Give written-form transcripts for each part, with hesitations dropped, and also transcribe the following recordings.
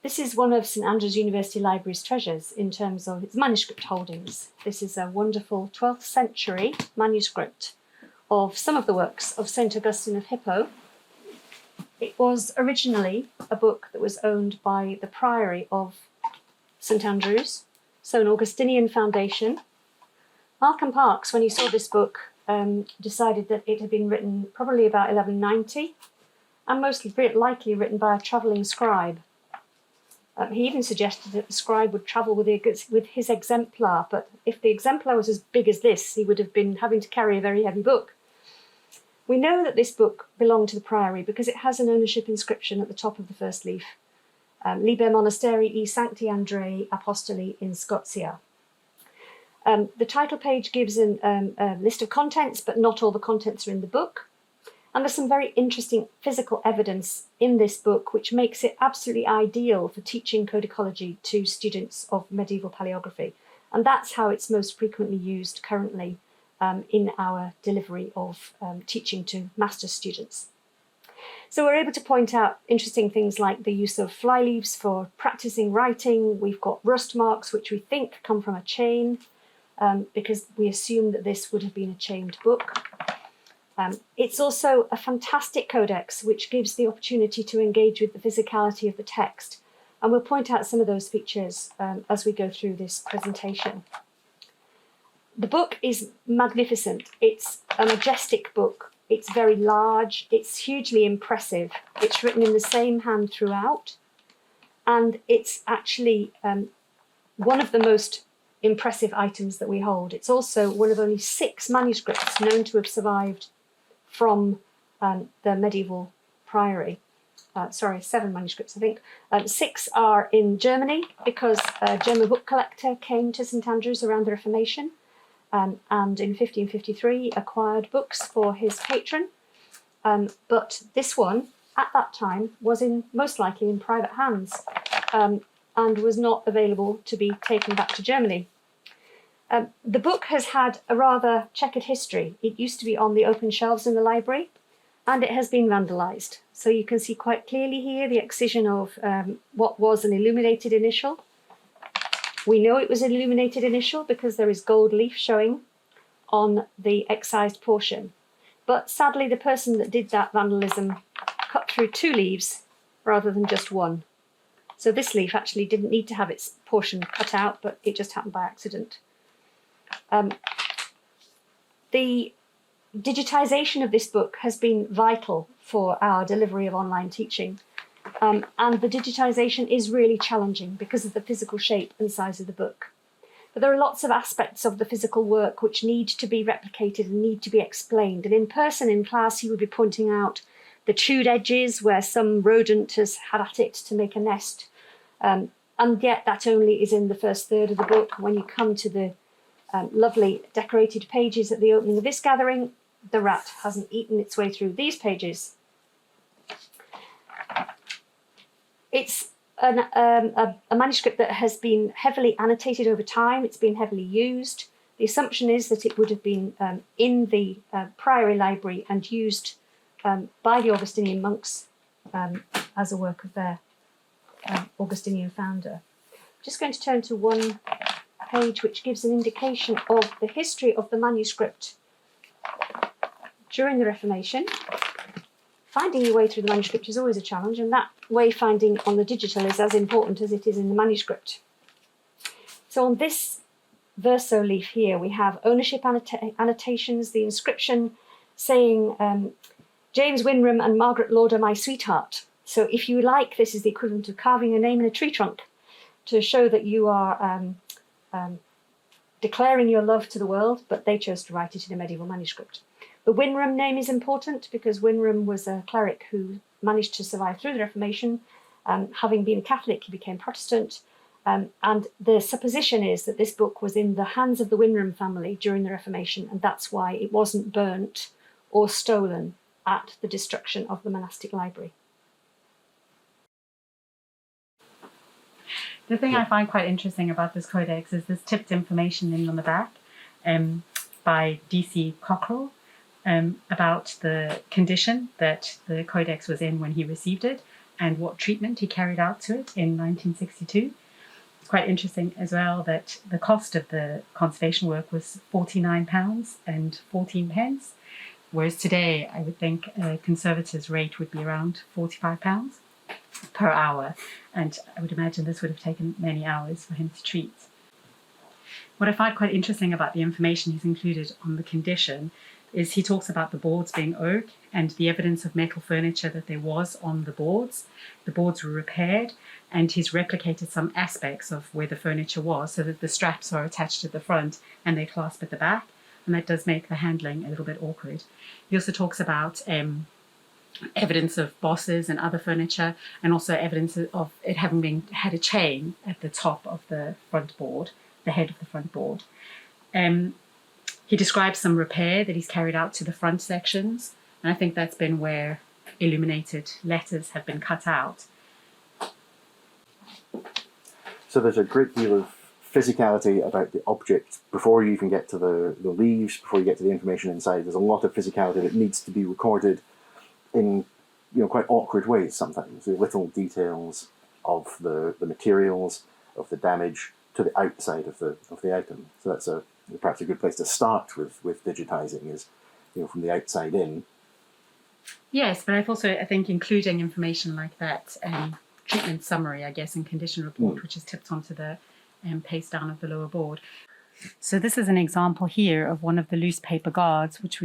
This is one of St Andrews University Library's treasures in terms of its manuscript holdings. This is a wonderful 12th century manuscript of some of the works of St Augustine of Hippo. It was originally a book that was owned by the Priory of St Andrews, so an Augustinian foundation. Malcolm Parkes, when he saw this book, decided that it had been written probably about 1190 and most likely written by a travelling scribe. He even suggested that the scribe would travel with his exemplar, but if the exemplar was as big as this, he would have been having to carry a very heavy book. We know that this book belonged to the Priory because it has an ownership inscription at the top of the first leaf. Liber Monasteri e Sancti Andrei Apostoli in Scotia. The title page gives a list of contents, but not all the contents are in the book. And there's some very interesting physical evidence in this book, which makes it absolutely ideal for teaching codicology to students of medieval paleography. And that's how it's most frequently used currently in our delivery of teaching to master's students. So we're able to point out interesting things like the use of flyleaves for practicing writing. We've got rust marks, which we think come from a chain, because we assume that this would have been a chained book. It's also a fantastic codex, which gives the opportunity to engage with the physicality of the text. And we'll point out some of those features as we go through this presentation. The book is magnificent. It's a majestic book. It's very large. It's hugely impressive. It's written in the same hand throughout. And it's actually one of the most impressive items that we hold. It's also one of only 6 manuscripts known to have survived from the medieval priory. 7 manuscripts, I think. 6 are in Germany because a German book collector came to St Andrews around the Reformation and in 1553 acquired books for his patron. But this one, at that time, was most likely in private hands and was not available to be taken back to Germany. The book has had a rather checkered history. It used to be on the open shelves in the library, and it has been vandalised. So you can see quite clearly here the excision of what was an illuminated initial. We know it was an illuminated initial because there is gold leaf showing on the excised portion. But sadly, the person that did that vandalism cut through 2 leaves rather than just 1. So this leaf actually didn't need to have its portion cut out, but it just happened by accident. The digitisation of this book has been vital for our delivery of online teaching. And the digitisation is really challenging because of the physical shape and size of the book. But there are lots of aspects of the physical work which need to be replicated and need to be explained. And in person, in class, you would be pointing out the chewed edges where some rodent has had at it to make a nest. And yet that only is in the first third of the book. When you come to the lovely decorated pages at the opening of this gathering, the rat hasn't eaten its way through these pages. It's a manuscript that has been heavily annotated over time. It's been heavily used. The assumption is that it would have been in the Priory Library and used by the Augustinian monks as a work of their Augustinian founder. I'm just going to turn to one page which gives an indication of the history of the manuscript during the Reformation. Finding your way through the manuscript is always a challenge, and that wayfinding on the digital is as important as it is in the manuscript. So on this verso leaf here, we have ownership annotations, the inscription saying, James Winram and Margaret Lauder, my sweetheart. So if you like, this is the equivalent of carving a name in a tree trunk to show that you are declaring your love to the world, but they chose to write it in a medieval manuscript. The Winram name is important because Winram was a cleric who managed to survive through the Reformation. Having been Catholic, he became Protestant. And the supposition is that this book was in the hands of the Winram family during the Reformation, and that's why it wasn't burnt or stolen at the destruction of the monastic library. The thing I find quite interesting about this codex is this tipped information in on the back by D.C. Cockrell about the condition that the codex was in when he received it. and what treatment he carried out to it in 1962. It's quite interesting as well that the cost of the conservation work was £49 and 14 pence, whereas today I would think a conservator's rate would be around £45 per hour, and I would imagine this would have taken many hours for him to treat. What I find quite interesting about the information he's included on the condition is he talks about the boards being oak and the evidence of metal furniture that there was on the boards. The boards were repaired, and he's replicated some aspects of where the furniture was so that the straps are attached at the front and they clasp at the back, and that does make the handling a little bit awkward. He also talks about evidence of bosses and other furniture, and also evidence of it having had a chain at the top of the front board, the head of the front board. He describes some repair that he's carried out to the front sections, and I think that's been where illuminated letters have been cut out. So there's a great deal of physicality about the object before you even get to the leaves, before you get to the information inside. There's a lot of physicality that needs to be recorded in quite awkward ways sometimes. The little details of the materials, of the damage to the outside of the item. So that's perhaps a good place to start with digitising, is from the outside in. Yes, but I think including information like that, treatment summary, I guess, and condition report, which is tipped onto the paste down of the lower board. So this is an example here of one of the loose paper guards, which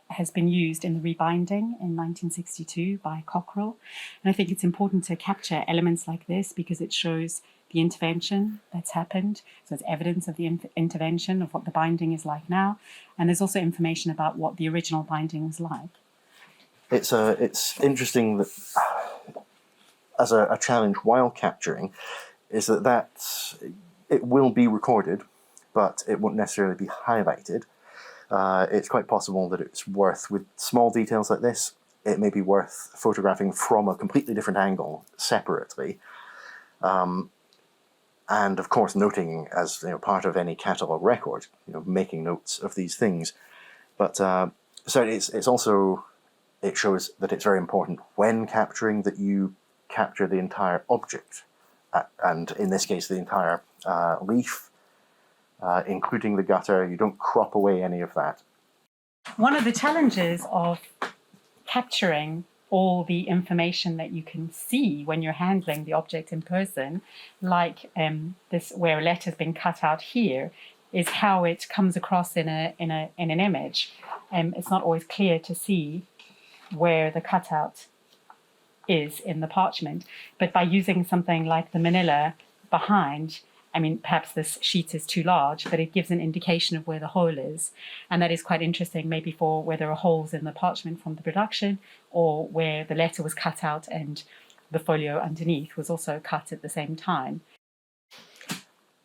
has been used in the rebinding in 1962 by Cockerell. And I think it's important to capture elements like this because it shows the intervention that's happened. So it's evidence of the intervention of what the binding is like now. And there's also information about what the original binding was like. It's interesting that as a challenge while capturing is that it will be recorded, but it won't necessarily be highlighted. It's quite possible that it's worth, with small details like this, it may be worth photographing from a completely different angle separately. And of course noting as part of any catalogue record, making notes of these things. But so it's also, it shows that it's very important when capturing that you capture the entire object, and in this case the entire leaf, including the gutter. You don't crop away any of that. One of the challenges of capturing all the information that you can see when you're handling the object in person, like this where a letter's been cut out here, is how it comes across in an image. It's not always clear to see where the cutout is in the parchment, but by using something like the manila behind, perhaps this sheet is too large, but it gives an indication of where the hole is. And that is quite interesting, maybe for where there are holes in the parchment from the production, or where the letter was cut out and the folio underneath was also cut at the same time.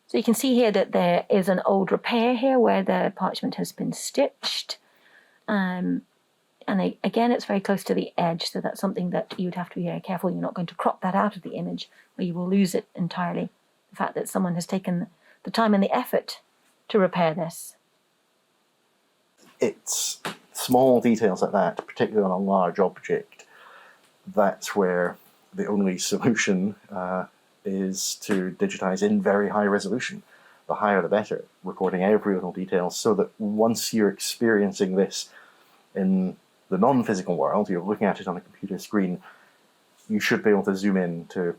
So you can see here that there is an old repair here where the parchment has been stitched. And again, it's very close to the edge, so that's something that you'd have to be very careful. You're not going to crop that out of the image, or you will lose it entirely. The fact that someone has taken the time and the effort to repair this. It's small details like that, particularly on a large object, that's where the only solution is to digitize in very high resolution. The higher the better, recording every little detail, so that once you're experiencing this in the non-physical world, you're looking at it on a computer screen, you should be able to zoom in to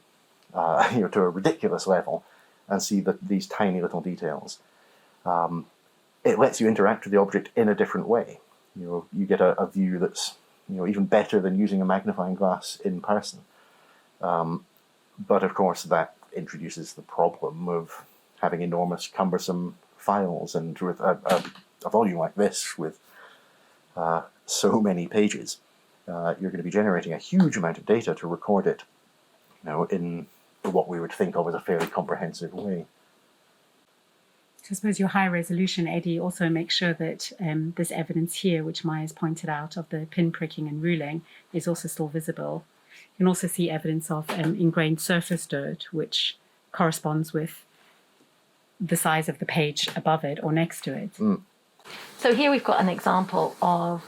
to a ridiculous level and see these tiny little details. It lets you interact with the object in a different way. You get a view that's even better than using a magnifying glass in person. But of course that introduces the problem of having enormous cumbersome files, and with a volume like this with so many pages, you're going to be generating a huge amount of data to record it in what we would think of as a fairly comprehensive way. So I suppose your high resolution, Eddie, also makes sure that this evidence here, which Maya's pointed out, of the pin pricking and ruling, is also still visible. You can also see evidence of ingrained surface dirt, which corresponds with the size of the page above it or next to it. So here we've got an example of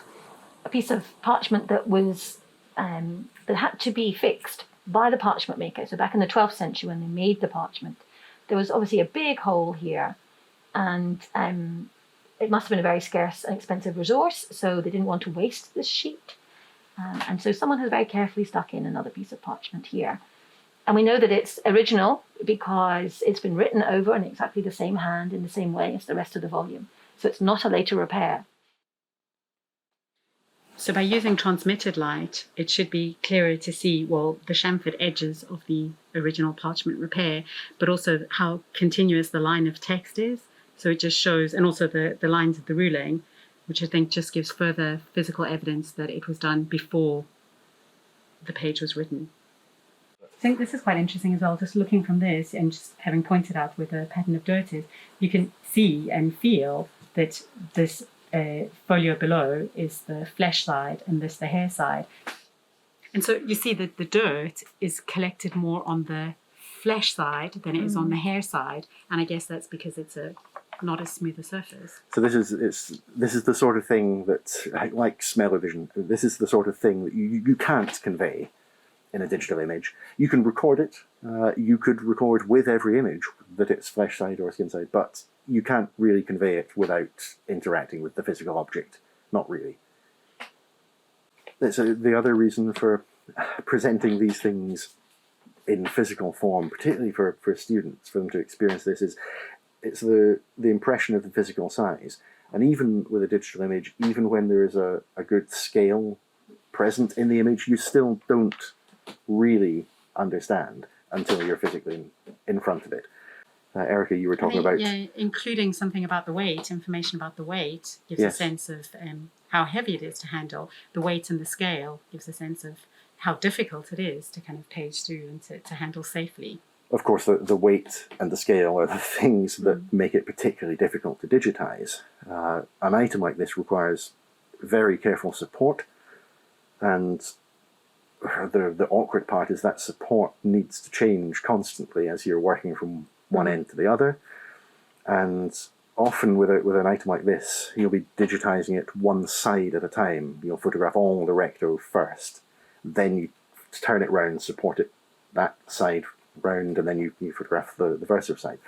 a piece of parchment that was that had to be fixed by the parchment maker. So back in the 12th century when they made the parchment, there was obviously a big hole here, and it must have been a very scarce and expensive resource, so they didn't want to waste this sheet. And so someone has very carefully stuck in another piece of parchment here. And we know that it's original because it's been written over in exactly the same hand in the same way as the rest of the volume. So it's not a later repair. So by using transmitted light, it should be clearer to see, well, the chamfered edges of the original parchment repair, but also how continuous the line of text is. So it just shows, and also the lines of the ruling, which I think just gives further physical evidence that it was done before the page was written. I think this is quite interesting as well, just looking from this and just having pointed out where the pattern of dirt is, you can see and feel that this folio below is the flesh side and this the hair side. And so you see that the dirt is collected more on the flesh side than it is on the hair side, and I guess that's because it's not as smooth a surface. So this is the sort of thing that, like smell-o-vision, this is the sort of thing that you can't convey in a digital image. You can record it. You could record with every image that it's flesh side or skin side, but you can't really convey it without interacting with the physical object. Not really. So the other reason for presenting these things in physical form, particularly for students, for them to experience this, is it's the impression of the physical size. And even with a digital image, even when there is a good scale present in the image, you still don't really understand until you're physically in front of it. Erica, you were talking about... Yeah, including something about the weight, information about the weight gives a sense of how heavy it is to handle. The weight and the scale gives a sense of how difficult it is to kind of page through and to handle safely. Of course, the weight and the scale are the things that make it particularly difficult to digitize. An item like this requires very careful support, and the awkward part is that support needs to change constantly as you're working from one end to the other. And often with an item like this, you'll be digitizing it one side at a time. You'll photograph all the recto first, then you turn it round, support it that side round, and then you photograph the versa side.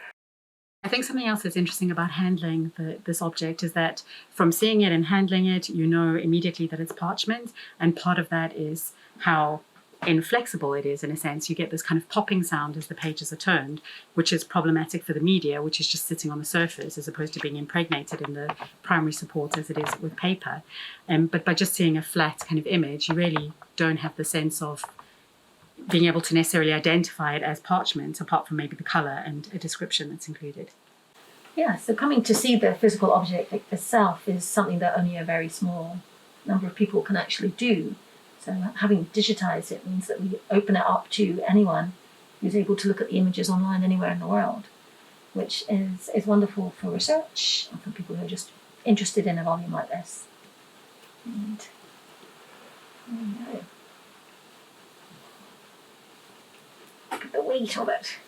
I think something else that's interesting about handling this object is that from seeing it and handling it, you know immediately that it's parchment, and part of that is how inflexible it is. In a sense, you get this kind of popping sound as the pages are turned, which is problematic for the media, which is just sitting on the surface as opposed to being impregnated in the primary support as it is with paper. But by just seeing a flat kind of image, you really don't have the sense of being able to necessarily identify it as parchment, apart from maybe the colour and a description that's included. Yeah, so coming to see the physical object itself is something that only a very small number of people can actually do. So having digitized it means that we open it up to anyone who's able to look at the images online anywhere in the world, which is wonderful for research and for people who are just interested in a volume like this. And there you go. Look at the weight of it.